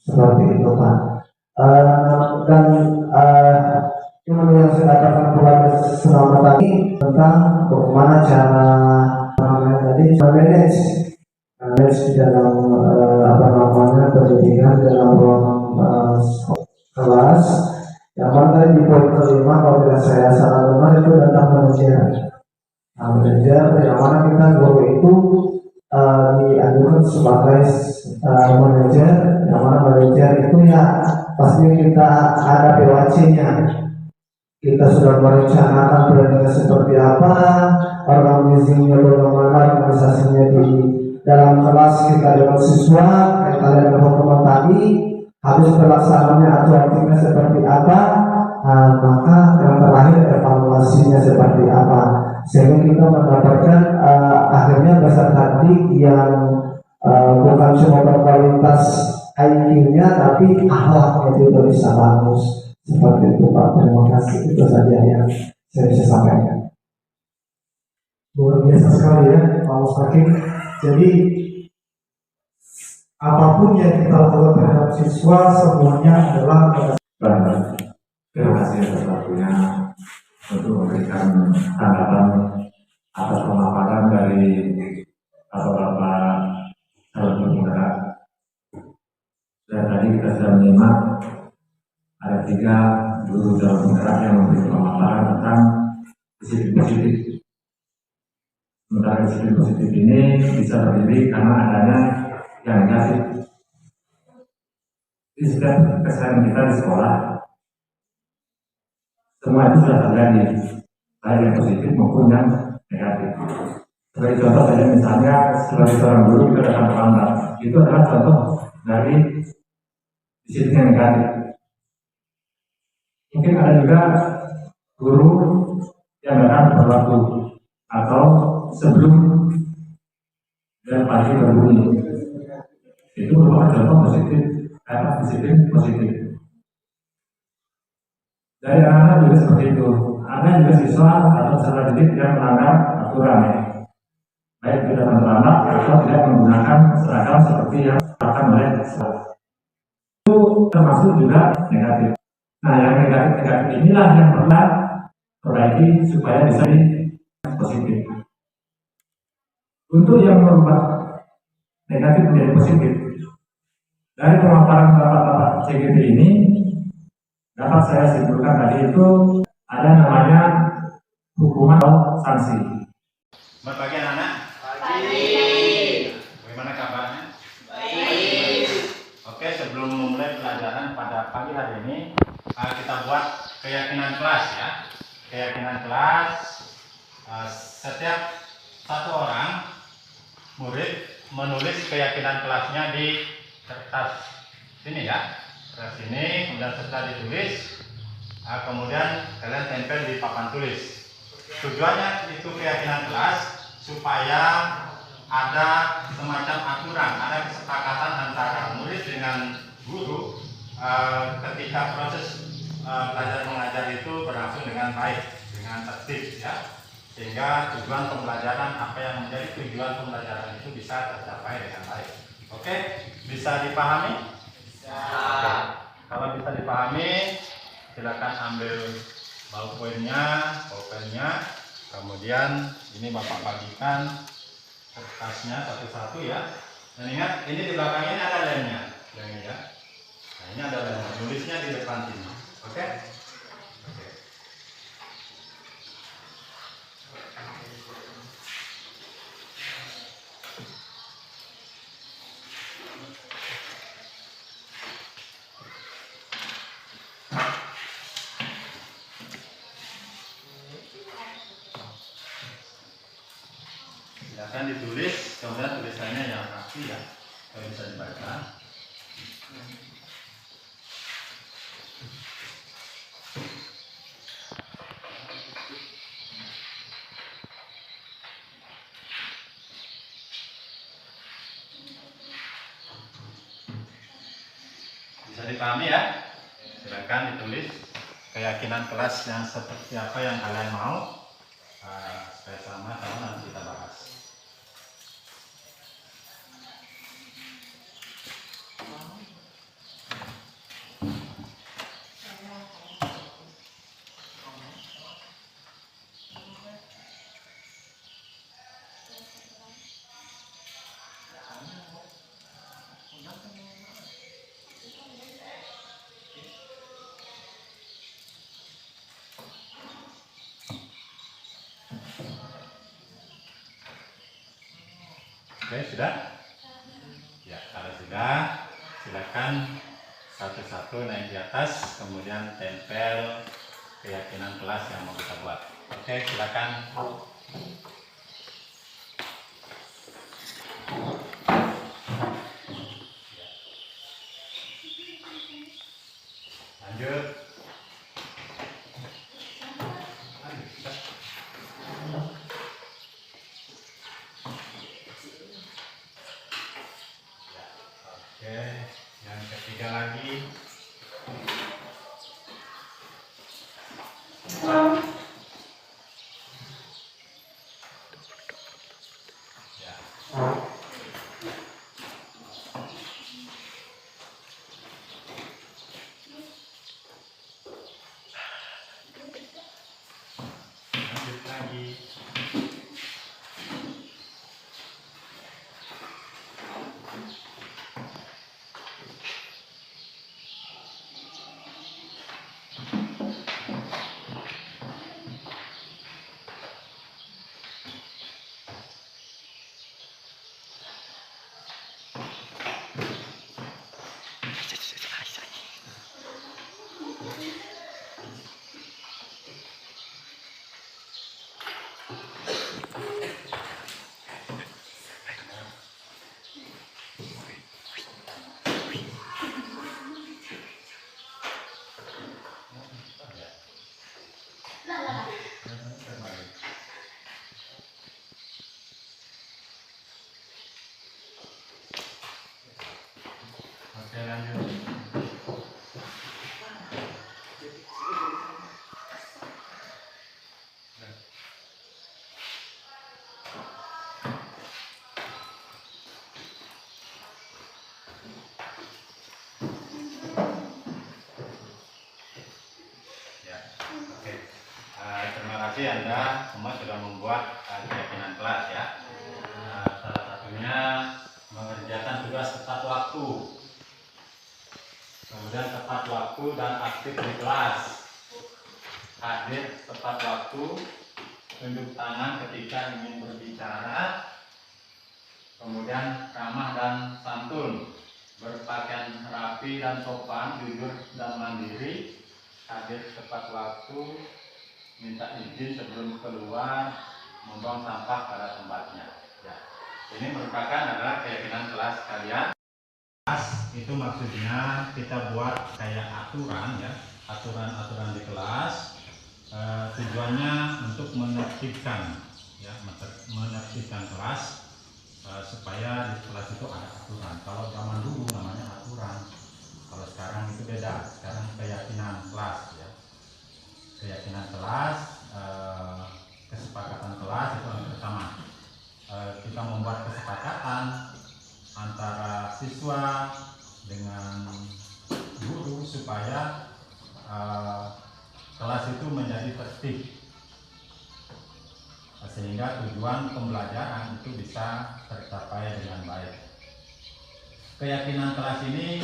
F: seperti itu Pak. Dan yang saya katakan pula selama tadi tentang bagaimana cara manage di dalam pendidikan dalam ruang kelas. Yang mana tadi di poin kelima, kalau tidak saya salah dengar itu tentang manajer. Manajer yang mana kita guru itu dianjurkan pun sebagai manajer, yang mana manajer itu ya pasti kita ada PWC-nya. Kita sudah merencanakan planning seperti apa, organisasinya bagaimana, organisasinya di dalam kelas kita dengan siswa, kayak kalian teman-teman tadi, habis pelaksanaannya atau aktifnya seperti apa, maka yang terakhir evaluasinya seperti apa, sehingga kita mendapatkan akhirnya peserta didik yang bukan cuma berkualitas IQ-nya, tapi akhlaknya juga bisa bagus. Seperti itu Pak, terima kasih. Itu saja yang saya bisa sampaikan.
H: Luar biasa sekali ya Pak Mustaqim. Jadi apapun yang kita lakukan terhadap siswa semuanya adalah
G: Terima kasih atas waktunya untuk memberikan tanggapan atas pemaparan dari Bapak calon penggerak. Dan tadi kita sudah menyimak ada 3 guru calon penggerak yang memberi pemaparan tentang disiplin positif. Sementara disiplin positif ini bisa berdiri karena adanya yang negatif. Di setiap keseharian kita di sekolah, semua itu sudah terjadi, baik yang positif maupun yang negatif. Sebagai contoh saja, misalnya sebagai seorang guru kita datang terlambat, itu adalah contoh dari disiplin yang negatif. Mungkin ada juga guru yang datang tepat waktu atau sebelum dan pagi berbunyi, itu merupakan contoh positif karena disiplin positif. Dari anak-anak juga seperti itu. Ada juga siswa atau peserta didik yang melanggar aturan, baik tidak terlambat atau tidak menggunakan seragam seperti yang dilakukan oleh siswa. Itu termasuk juga negatif. Nah, yang negatif inilah yang perlu perbaiki supaya bisa positif. Untuk yang merubah negatif menjadi positif, dari pemaparan Bapak CGT ini dapat saya simpulkan tadi itu ada namanya hukuman atau sanksi.
D: Selamat pagi anak-anak. Pagi. Bagaimana kabarnya? Baik. Oke, sebelum memulai pelajaran pada pagi hari ini, kita buat keyakinan kelas ya. Keyakinan kelas, setiap satu orang murid menulis keyakinan kelasnya di kertas sini ya. Kertas ini, kemudian setelah ditulis, kemudian kalian tempel di papan tulis. Tujuannya itu keyakinan kelas supaya ada semacam aturan, ada kesepakatan antara murid dengan guru ketika proses belajar mengajar itu berlangsung dengan baik, dengan tertib ya, sehingga tujuan pembelajaran, apa yang menjadi tujuan pembelajaran itu bisa tercapai dengan baik. Oke, bisa dipahami? Bisa. Oke. Kalau bisa dipahami, silakan ambil ballpointnya, pulpennya, kemudian ini Bapak bagikan kertasnya satu-satu ya. Dan ingat, ini di belakangnya ini ada lemnya, ya. Nah, ini ada lemnya, tulisnya di depan sini. Oke? Oke. Silakan ditulis, kemudian tulisannya yang rapi ya, kalau bisa dibaca. Bisa dipahami ya? Silakan ditulis keyakinan kelas yang seperti apa yang kalian mau. Supaya sama-sama nanti kita bahas. Oke, sudah? sudah, silakan satu-satu naik di atas, kemudian tempel keyakinan kelas yang mau kita buat. Oke, silakan. Lanjut. Oke, yang ketiga lagi. Ya. Lanjut lagi. Oke, lanjut. Ya, oke. Terima kasih Anda semua sudah membuat keyakinan kelas ya. Salah satunya mengerjakan tugas tepat waktu, kemudian tepat waktu dan aktif di kelas, hadir tepat waktu, tunjuk tangan ketika ingin berbicara, kemudian ramah dan santun, berpakaian rapi dan sopan, jujur dan mandiri, hadir tepat waktu, minta izin sebelum keluar, membuang sampah pada tempatnya. Ya. Ini merupakan adalah keyakinan kelas kalian. Kelas itu maksudnya kita buat kayak aturan ya, aturan-aturan di kelas. Tujuannya untuk menertibkan ya, menertibkan kelas supaya di kelas itu ada aturan. Kalau zaman dulu namanya aturan, kalau sekarang itu beda. Sekarang keyakinan kelas ya, keyakinan kelas, kesepakatan kelas itu yang pertama. Kita membuat kesepakatan antara siswa dengan guru supaya kelas itu menjadi tertib, sehingga tujuan pembelajaran itu bisa tercapai dengan baik. Keyakinan kelas ini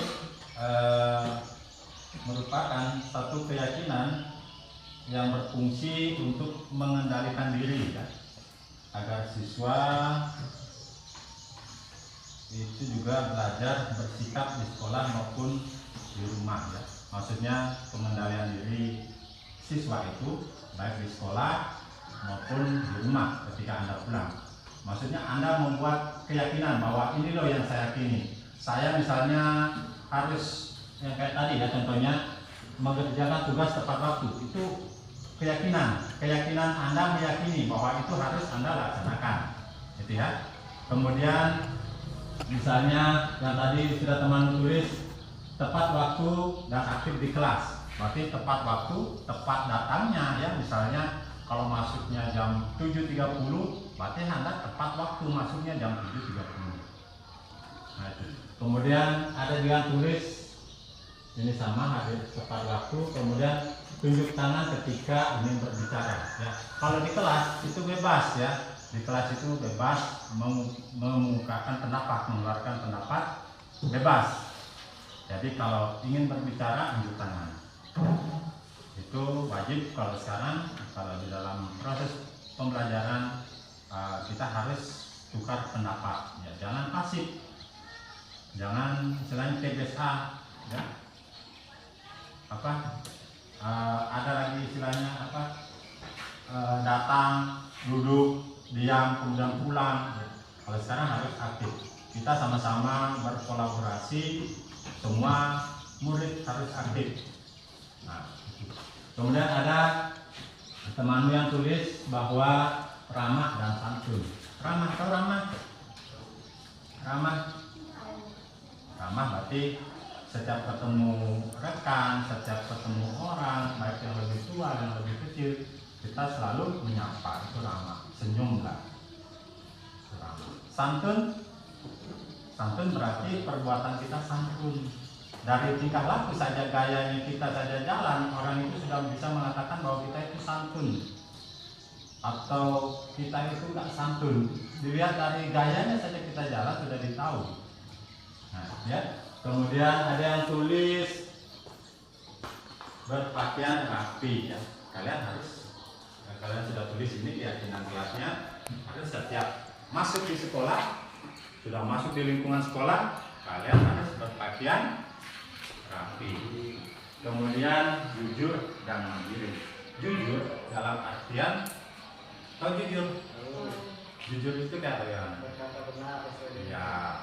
D: merupakan satu keyakinan yang berfungsi untuk mengendalikan diri ya, agar siswa itu juga belajar bersikap di sekolah maupun di rumah ya. Maksudnya pengendalian diri siswa itu baik di sekolah maupun di rumah ketika Anda pulang. Maksudnya Anda membuat keyakinan bahwa ini loh yang saya yakini. Saya misalnya harus yang kayak tadi ya, contohnya mengerjakan tugas tepat waktu. Itu keyakinan Anda meyakini bahwa itu harus Anda laksanakan, gitu ya. Kemudian misalnya yang tadi sudah teman tulis tepat waktu dan aktif di kelas, berarti tepat waktu, tepat datangnya ya. Misalnya kalau masuknya jam 7.30, berarti Anda tepat waktu masuknya jam 7.30. Nah, itu. Kemudian ada juga tulis ini sama, hadir tepat waktu, kemudian tunjuk tangan ketika ingin berbicara ya. Kalau di kelas itu bebas ya, di kelas itu bebas mengungkapkan pendapat, mengeluarkan pendapat, bebas. Jadi kalau ingin berbicara tunjuk tangan, itu wajib. Kalau sekarang, kalau di dalam proses pembelajaran kita harus tukar pendapat ya, jangan pasif. jangan istilahnya TBSA, ya. Ada lagi istilahnya datang, duduk, diam, kemudian pulang. Kalau sekarang harus aktif. Kita sama-sama berkolaborasi, semua murid harus aktif. Nah, kemudian ada temanmu yang tulis bahwa ramah dan santun. Ramah, tahu ramah? Ramah berarti setiap ketemu rekan, setiap ketemu orang, baik yang lebih tua dan lebih kecil, kita selalu menyapa, itu ramah. Senyumlah, itu ramah. Santun berarti perbuatan kita santun. Dari tingkah laku saja, gayanya kita saja jalan, orang itu sudah bisa mengatakan bahwa kita itu santun atau kita itu enggak santun. Dilihat dari gayanya saja kita jalan sudah ditahu. Nah, ya. Kemudian ada yang tulis berpakaian rapi, ya. Kalian sudah tulis ini keyakinan kelasnya, harus setiap masuk di sekolah, sudah masuk di lingkungan sekolah, kalian harus berpakaian rapi. Kemudian jujur dan mandiri. Jujur dalam artian, tahu jujur? Jujur itu kayak apa ya? Berkata benar. Ya,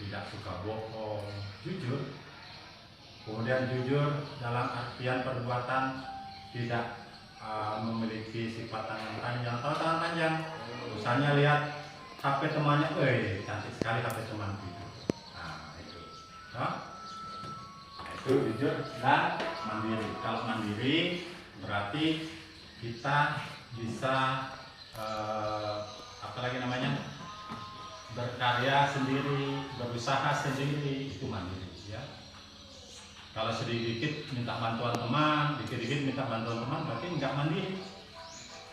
D: tidak suka bohong. Jujur. Kemudian jujur dalam artian perbuatan tidak memiliki sifat tangan panjang. Tahu tangan panjang? Misalnya lihat HP temannya, cantik sekali HP temanku itu. Nah, itu. Itu jujur dan mandiri. Kalau mandiri berarti kita bisa berkarya sendiri, berusaha sendiri, itu mandiri, ya. Kalau sedikit minta bantuan teman, dikit-dikit minta bantuan teman, berarti nggak mandiri,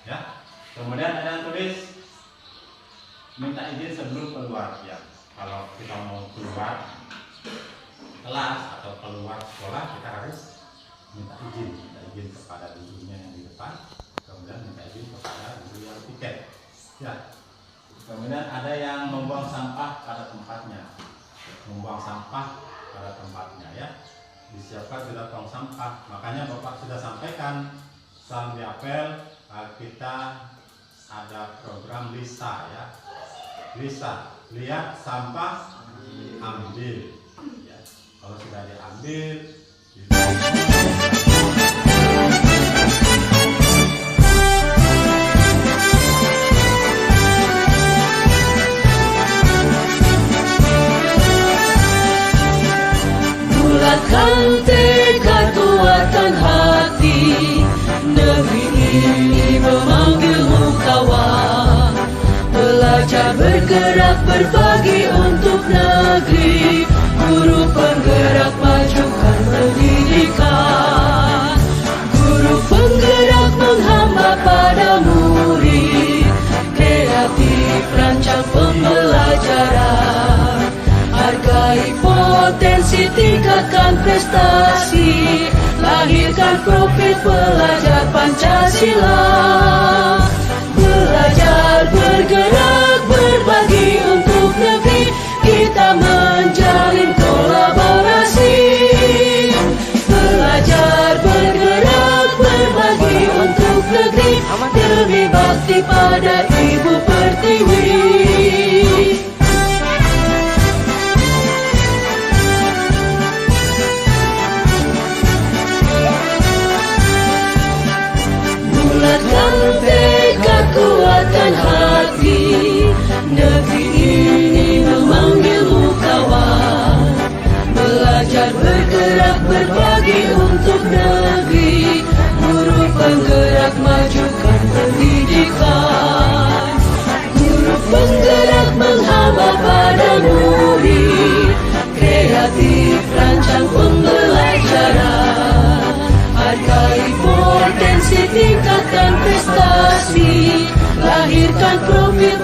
D: ya. Kemudian ada yang tulis minta izin sebelum keluar, ya. Kalau kita mau keluar kelas atau keluar sekolah, kita harus minta izin kepada gurunya yang di depan, kemudian minta izin kepada guru yang tiket, ya. Kemudian ada yang membuang sampah pada tempatnya, ya. Disiapkan sudah tong sampah. Makanya Bapak sudah sampaikan salam diapel, kita ada program LISA, ya. LISA, lihat sampah, ambil, ya. Kalau sudah diambil,
A: bulatkan tekad, kuatkan hati, negeri ini memanggilmu kawan. Belajar bergerak berbagi untuk negeri, guru penggerak majukan pendidikan. Guru penggerak menghamba pada murid, kreatif rancang pembelajaran. Hargai potensi, tingkatkan prestasi, lahirkan profil pelajar Pancasila. Belajar bergerak berbagi untuk negeri, kita menjalin kolaborasi. Belajar bergerak berbagi untuk negeri, demi bakti pada Ibu Pertiwi. Bulatkan tekad, kuatkan hati, negeri ini memanggilmu kawan. Belajar bergerak berbagi untuk negeri, guru penggerak majukan pendidikan. Guru penggerak menghamba pada murid, kreatif rancang pembelajaran. Hargai potensi, tingkatkan prestasi, lahirkan profil